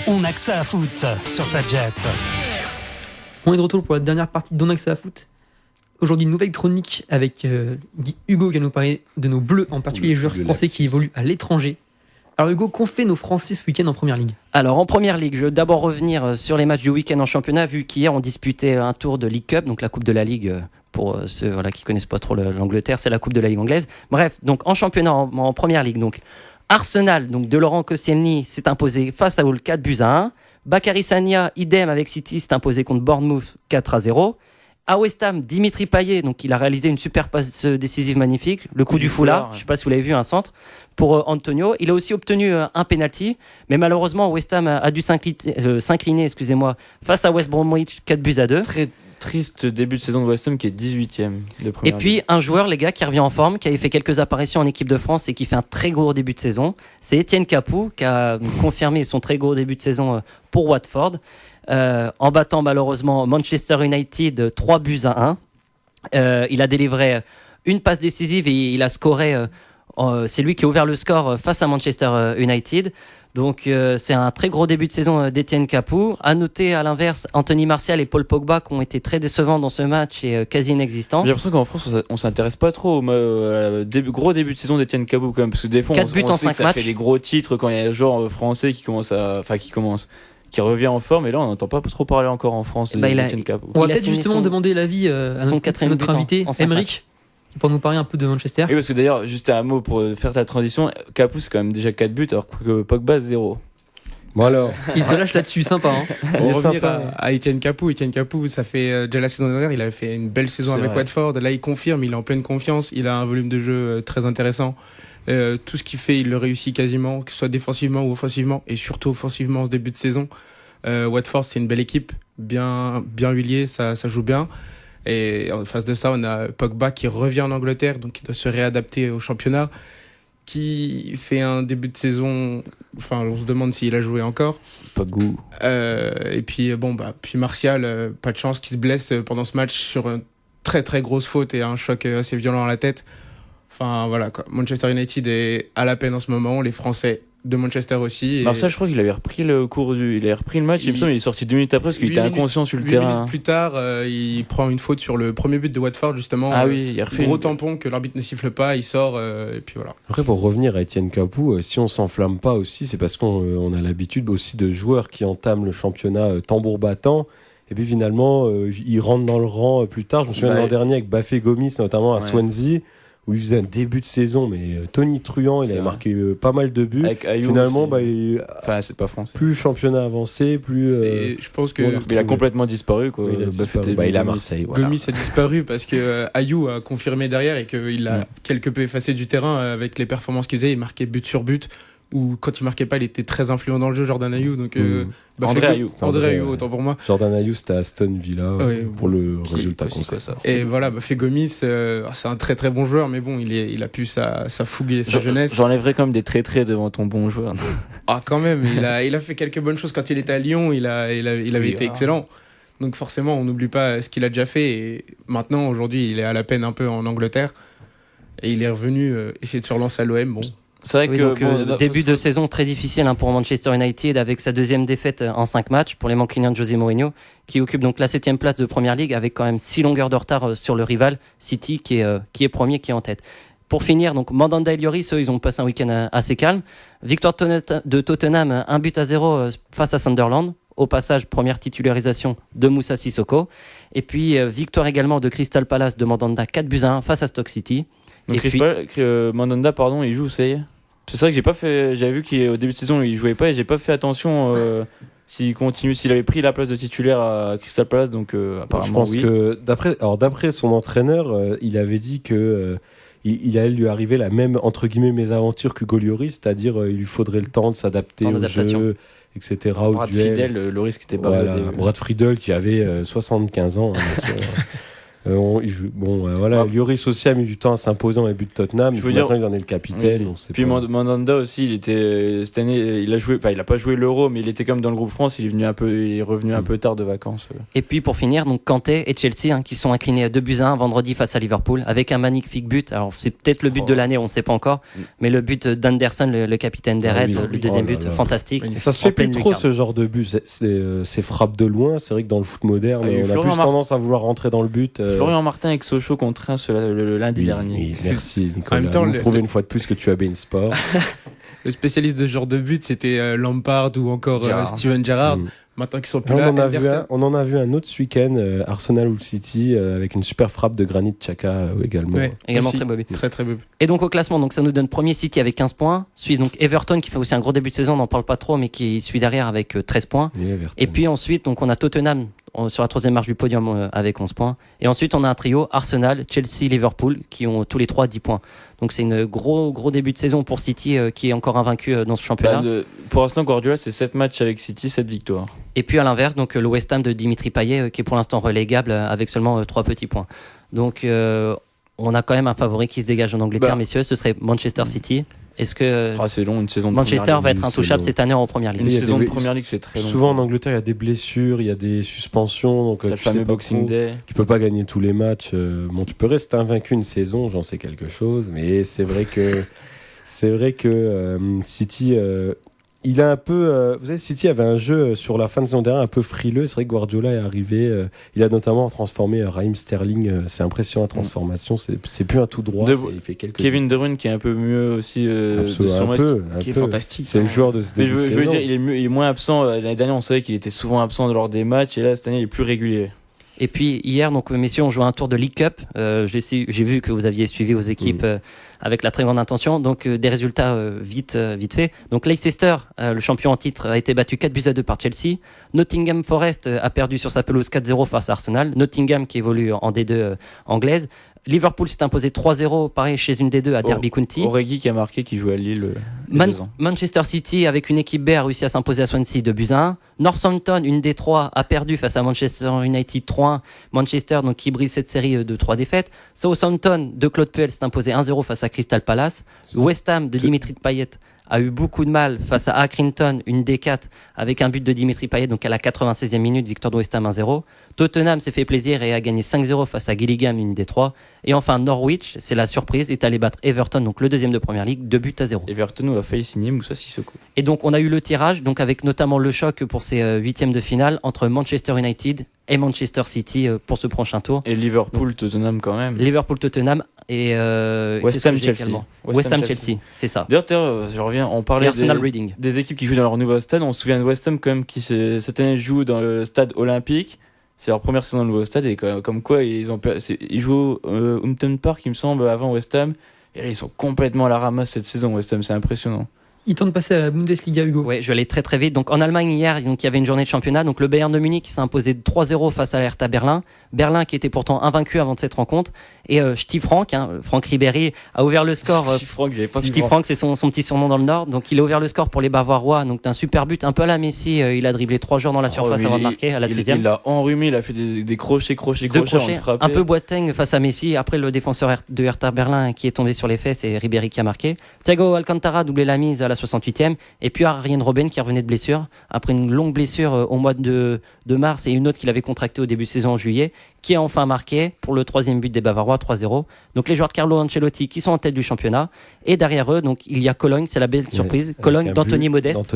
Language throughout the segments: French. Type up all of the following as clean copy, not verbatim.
On a que ça à foot sur Fadjet. On est de retour pour la dernière partie d'On a que ça à foot. Aujourd'hui, une nouvelle chronique avec Hugo qui va nous parler de nos Bleus, en particulier les joueurs français qui évoluent à l'étranger. Alors Hugo, qu'ont fait nos Français ce week-end en Première Ligue ? Alors en Première Ligue, je veux d'abord revenir sur les matchs du week-end en championnat, vu qu'hier on disputait un tour de League Cup, donc la Coupe de la Ligue, pour ceux qui connaissent pas trop l'Angleterre, c'est la Coupe de la Ligue anglaise. Bref, donc en championnat, en Première Ligue, donc Arsenal, donc de Laurent Koscielny, s'est imposé face à Hull 4-1. Bakary Sagna, idem avec City, s'est imposé contre Bournemouth 4-0. À West Ham, Dimitri Payet, donc il a réalisé une super passe décisive magnifique, le coup du foulard, je ne sais pas si vous l'avez vu, un centre pour Antonio. Il a aussi obtenu un penalty, mais malheureusement West Ham a dû s'incliner, face à West Bromwich 4-2. Très triste début de saison de West Ham qui est 18e de première. Et puis un joueur, les gars, qui revient en forme, qui avait fait quelques apparitions en équipe de France et qui fait un très gros début de saison, c'est Etienne Capoue, qui a confirmé son très gros début de saison pour Watford. En battant malheureusement Manchester United 3-1. Il a délivré une passe décisive et il a scoré. C'est lui qui a ouvert le score face à Manchester United. Donc c'est un très gros début de saison d'Etienne Capoue. À noter à l'inverse Anthony Martial et Paul Pogba qui ont été très décevants dans ce match et quasi inexistants. J'ai l'impression qu'en France on s'intéresse pas trop au gros début de saison d'Etienne Capoue quand même, parce que des fois 4 buts en 5 matchs. Ça fait des gros titres quand il y a un joueur français qui revient en forme, et là on n'entend pas trop parler encore en France d'Etienne Capoue. On va peut-être justement demander l'avis à notre invité, Aymeric, pour nous parler un peu de Manchester. Oui, parce que d'ailleurs, juste un mot pour faire ta transition, Capoue c'est quand même déjà 4 buts, alors que Pogba 0. Bon alors, il te lâche là-dessus, sympa. Pour revenir à Etienne Capoue, ça fait déjà la saison dernière, il avait fait une belle saison avec Watford. Là, il confirme, il est en pleine confiance, il a un volume de jeu très intéressant. Tout ce qu'il fait, il le réussit quasiment, que ce soit défensivement ou offensivement, et surtout offensivement en ce début de saison. Watford, c'est une belle équipe, bien huilée, ça joue bien. Et en face de ça, on a Pogba qui revient en Angleterre, donc il doit se réadapter au championnat, qui fait un début de saison, enfin on se demande s'il a joué encore. Pas goût. Et puis puis Martial, pas de chance, qui se blesse pendant ce match sur une très très grosse faute et un choc assez violent à la tête. Enfin voilà quoi. Manchester United est à la peine en ce moment, les Français de Manchester aussi. Martial, je crois qu'il avait repris le match, il me semble, il est sorti 2 minutes après parce qu'il était inconscient sur le terrain. 8 minutes plus tard, il prend une faute sur le premier but de Watford justement. Ah oui, il a refait gros tampon que l'arbitre ne siffle pas, il sort et puis voilà. Après, pour revenir à Etienne Capoue, si on s'enflamme pas aussi, c'est parce qu'on a l'habitude aussi de joueurs qui entament le championnat tambour battant. Et puis finalement, ils rentrent dans le rang plus tard. Je me souviens l'an dernier avec Bafé Gomis, notamment à Swansea, où il faisait un début de saison, mais Tony Truant, il avait marqué pas mal de buts. Avec Ayou finalement, c'est pas français. Plus le championnat avancé, plus. Je pense que. Il a complètement disparu, quoi. Il a Marseille. Voilà. Gomis a disparu parce que Ayou a confirmé derrière et qu'il a quelque peu effacé du terrain avec les performances qu'il faisait. Il marquait but sur but. Ou quand il marquait pas, il était très influent dans le jeu, Jordan Ayou. Donc, André Ayou, autant pour moi. Jordan Ayou, c'était à Aston Villa pour le résultat qu'on sait. Et voilà, Bafé Gomis, c'est un très très bon joueur, mais bon, il a pu sa fougue et sa jeunesse. J'enlèverais quand même des traits devant ton bon joueur. Ah, quand même, il a fait quelques bonnes choses quand il était à Lyon, il avait été excellent. Donc forcément, on n'oublie pas ce qu'il a déjà fait. Et maintenant, aujourd'hui, il est à la peine un peu en Angleterre. Et il est revenu essayer de se relancer à l'OM. Bon. C'est vrai que début de saison très difficile pour Manchester United avec sa deuxième défaite en 5 matchs pour les Mancuniens de José Mourinho, qui occupe donc la 7e place de Première Ligue avec quand même 6 longueurs de retard sur le rival City qui est premier, qui est en tête. Pour finir, donc Mandanda et Lloris, eux, ils ont passé un week-end assez calme. Victoire de Tottenham 1-0 face à Sunderland. Au passage, première titularisation de Moussa Sissoko. Et puis victoire également de Crystal Palace de Mandanda 4-1 face à Stoke City. Donc Mandanda, il joue, ça y est. C'est vrai que j'avais vu qu'au début de saison il jouait pas et j'ai pas fait attention s'il avait pris la place de titulaire à Crystal Palace, donc apparemment je pense que d'après son entraîneur, il avait dit que il allait lui arriver la même entre guillemets mésaventure qu'Hugo Lloris, c'est-à-dire il lui faudrait le temps de s'adapter au jeu, etc. Brad Friedel, Lloris qui était pas Brad Friedel qui avait 75 ans. Lloris aussi a mis du temps à s'imposer dans les buts de Tottenham. Maintenant, il en est le capitaine. Puis Mandanda aussi, cette année, il a pas joué l'Euro, mais il était comme dans le groupe France. Il est revenu un peu tard de vacances. Et puis pour finir, donc Kanté et Chelsea qui sont inclinés à 2-1 vendredi face à Liverpool avec un magnifique but. Alors c'est peut-être le but de l'année, on ne sait pas encore, mais le but d'Anderson, le capitaine des Reds, le deuxième but, fantastique. Et ça se fait plus trop ce genre de but. C'est frappe de loin. C'est vrai que dans le foot moderne, on a plus tendance à vouloir rentrer dans le but. Florian Martin avec Sochaux contre Reims le lundi dernier. Oui, merci Nicolas. En même temps, prouver une fois de plus que tu as bien sport. Le spécialiste de ce genre de but, c'était Lampard ou encore Steven Gerrard. Maintenant qu'ils sont plus là, on en a vu un autre ce week-end, Arsenal ou City, avec une super frappe de Granit Xhaka également. Ouais, également aussi, très beau but. Très très beau. Et donc au classement, donc ça nous donne premier City avec 15 points, suit donc Everton qui fait aussi un gros début de saison, on n'en parle pas trop, mais qui suit derrière avec 13 points. Et puis ensuite, donc on a Tottenham sur la troisième marche du podium avec 11 points. Et ensuite, on a un trio Arsenal, Chelsea, Liverpool qui ont tous les trois 10 points. Donc c'est une gros début de saison pour City qui est encore invaincu dans ce championnat. Pour l'instant, Guardiola, c'est 7 matchs avec City, 7 victoires. Et puis à l'inverse, donc le West Ham de Dimitri Payet qui est pour l'instant relégable avec seulement 3 petits points. Donc on a quand même un favori qui se dégage en Angleterre, messieurs, ce serait Manchester City. Est-ce que c'est long, une saison de Manchester va être intouchable cette année en première ligue? Une saison de première ligue, c'est très long. Souvent en Angleterre, il y a des blessures, il y a des suspensions. Donc, le fameux Boxing Day. Tu peux pas gagner tous les matchs. Tu peux rester invaincu une saison, j'en sais quelque chose. Mais c'est vrai que City. Il a un peu, vous savez, City avait un jeu sur la fin de saison dernière un peu frileux. C'est vrai que Guardiola est arrivé. Il a notamment transformé Raheem Sterling. C'est impressionnant la transformation. C'est plus un tout droit. Il fait Kevin De Bruyne qui est un peu mieux aussi. Qui est fantastique. C'est le joueur de ce début de saison. Je veux dire, il est moins absent. L'année dernière, on savait qu'il était souvent absent lors des matchs. Et là, cette année, il est plus régulier. Et puis hier, donc messieurs, on joue un tour de League Cup. J'ai vu que vous aviez suivi vos équipes avec la très grande intention. Donc des résultats vite fait. Donc Leicester, le champion en titre, a été battu 4-2 par Chelsea. Nottingham Forest a perdu sur sa pelouse 4-0 face à Arsenal. Nottingham qui évolue en D2 anglaise. Liverpool s'est imposé 3-0, pareil, chez une D2 à Derby County. Origi qui a marqué, qui joue à Lille. Manchester City, avec une équipe B, a réussi à s'imposer à Swansea 2-1. Northampton, une D3, a perdu face à Manchester United 3-1. Manchester, donc, qui brise cette série de 3 défaites. Southampton, de Claude Puel, s'est imposé 1-0 face à Crystal Palace. West Ham, de Dimitri Payet, a eu beaucoup de mal face à Accrington, une D4, avec un but de Dimitri Payet, donc à la 96e minute, victoire de West Ham 1-0. Tottenham s'est fait plaisir et a gagné 5-0 face à Gillingham, une D3. Et enfin, Norwich, c'est la surprise, est allé battre Everton, donc le deuxième de première ligue, 2-0. Everton a failli signer Moussa Sissoko. Et donc, on a eu le tirage, donc avec notamment le choc pour ces huitièmes de finale entre Manchester United et Manchester City pour ce prochain tour. Et Liverpool-Tottenham quand même. Liverpool-Tottenham et West Ham-Chelsea. West Ham-Chelsea, c'est ça. D'ailleurs, je reviens, on parlait des équipes qui jouent dans leur nouveau stade. On se souvient de West Ham quand même qui cette année joue dans le stade olympique. C'est leur première saison dans le nouveau stade et comme quoi ils jouent au Upton Park, il me semble, avant West Ham. Et là, ils sont complètement à la ramasse cette saison, West Ham, c'est impressionnant. Il tente de passer à la Bundesliga, Hugo. Ouais, je vais aller très très vite. Donc en Allemagne hier, donc il y avait une journée de championnat. Donc le Bayern de Munich s'est imposé 3-0 face à l'Hertha Berlin. Berlin qui était pourtant invaincu avant de cette rencontre. Et Steve Frank, Franck Ribéry, a ouvert le score. Steve Frank, c'est son petit surnom dans le Nord. Donc il a ouvert le score pour les Bavarois. Donc d'un super but, un peu à la Messi. Il a dribblé 3 joueurs dans la surface avant de marquer à la 16e. Il a enrhumé, il a fait des crochets un peu Boateng face à Messi. Après le défenseur de Hertha Berlin qui est tombé sur les fesses et Ribéry qui a marqué. Thiago Alcantara doublé la mise à la 68e. Et puis Arjen Robben qui revenait de blessure après une longue blessure au mois de mars et une autre qu'il avait contractée au début de saison en juillet, qui a enfin marqué pour le 3e but des Bavarois, 3-0. Donc les joueurs de Carlo Ancelotti qui sont en tête du championnat. Et derrière eux, donc il y a Cologne, c'est la belle surprise. Cologne d'Anthony Modeste,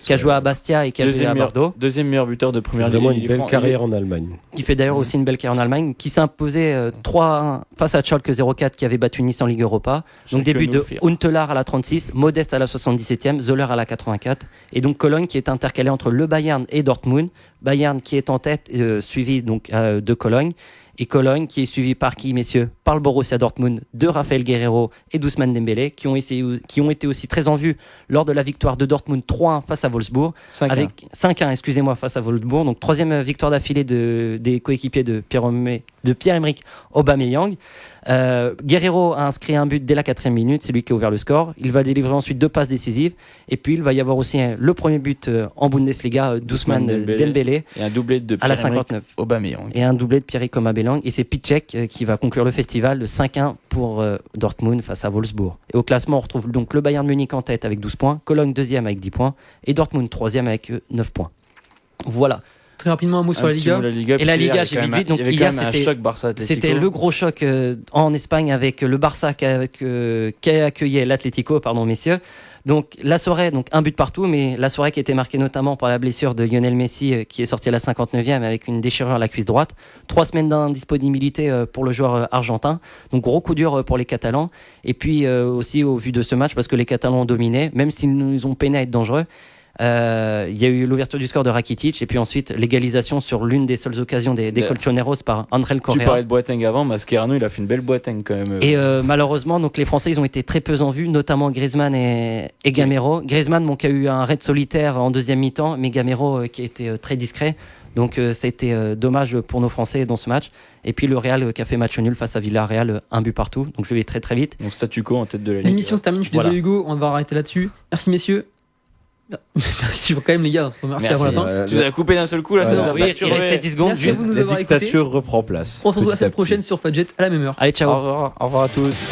qui a joué à Bastia et qui a joué à Bordeaux. Deuxième meilleur buteur de première ligue. Vraiment une belle carrière en Allemagne. Qui fait d'ailleurs aussi une belle carrière en Allemagne, qui s'est imposé 3-1 face à Schalke 04 qui avait battu Nice en Ligue Europa. Donc début de Huntelaar à la 36, Modeste à la 77e, Zoller à la 84. Et donc Cologne qui est intercalé entre le Bayern et Dortmund. Bayern qui est en tête, suivi donc de Cologne. Et Cologne qui est suivi par qui, messieurs? par le Borussia Dortmund de Raphaël Guerreiro et d'Ousmane Dembélé qui ont été aussi très en vue lors de la victoire de Dortmund 3-1 face à Wolfsburg. 5-1, excusez-moi, face à Wolfsburg. Donc troisième victoire d'affilée des coéquipiers de Pierre-Emerick Aubameyang. Guerreiro a inscrit un but dès la 4e minute, c'est lui qui a ouvert le score. Il va délivrer ensuite 2 passes décisives et puis il va y avoir aussi le premier but en Bundesliga d'Ousmane Dembélé et un doublé de à la 59. Aubameyang. Et un doublé de Pierre-Emerick Aubameyang et c'est Piszczek qui va conclure le festival de 5-1 pour Dortmund face à Wolfsburg. Et au classement, on retrouve donc le Bayern Munich en tête avec 12 points, Cologne 2e avec 10 points et Dortmund 3e avec 9 points. Voilà. Très rapidement, un mot sur la Liga. Et la Liga, j'ai vite. Donc hier, c'était le gros choc en Espagne avec le Barça qui a accueilli l'Atlético, pardon, messieurs. Donc la soirée, donc un but partout, mais la soirée qui était marquée notamment par la blessure de Lionel Messi qui est sorti à la 59e avec une déchirure à la cuisse droite. 3 semaines d'indisponibilité pour le joueur argentin. Donc gros coup dur pour les Catalans. Et puis aussi au vu de ce match, parce que les Catalans ont dominé, même s'ils nous ont peiné à être dangereux. Il y a eu l'ouverture du score de Rakitic et puis ensuite l'égalisation sur l'une des seules occasions des Colchoneros par André Correa. Tu parlais de Boateng avant, Mascherano il a fait une belle Boateng quand même. Et malheureusement donc les Français ils ont été très peu en vue, notamment Griezmann et Gamero. Griezmann qui a eu un raid solitaire en deuxième mi-temps, mais Gamero qui a été très discret. Donc ça a été dommage pour nos Français dans ce match. Et puis le Real qui a fait match nul face à Villarreal, un but partout. Donc je vais très très vite. Donc statu quo en tête de la Ligue. L'émission se termine, je suis désolé Hugo, on va devoir arrêter là-dessus. Merci messieurs. Merci quand même les gars, merci avant la fin. Tu nous as coupé d'un seul coup là, oui, il restait 10 secondes. Merci à vous de nous la avoir dictature écoutés. reprend place. On se retrouve la semaine prochaine sur Fadjet. À la même heure. Allez, ciao. Au revoir à tous.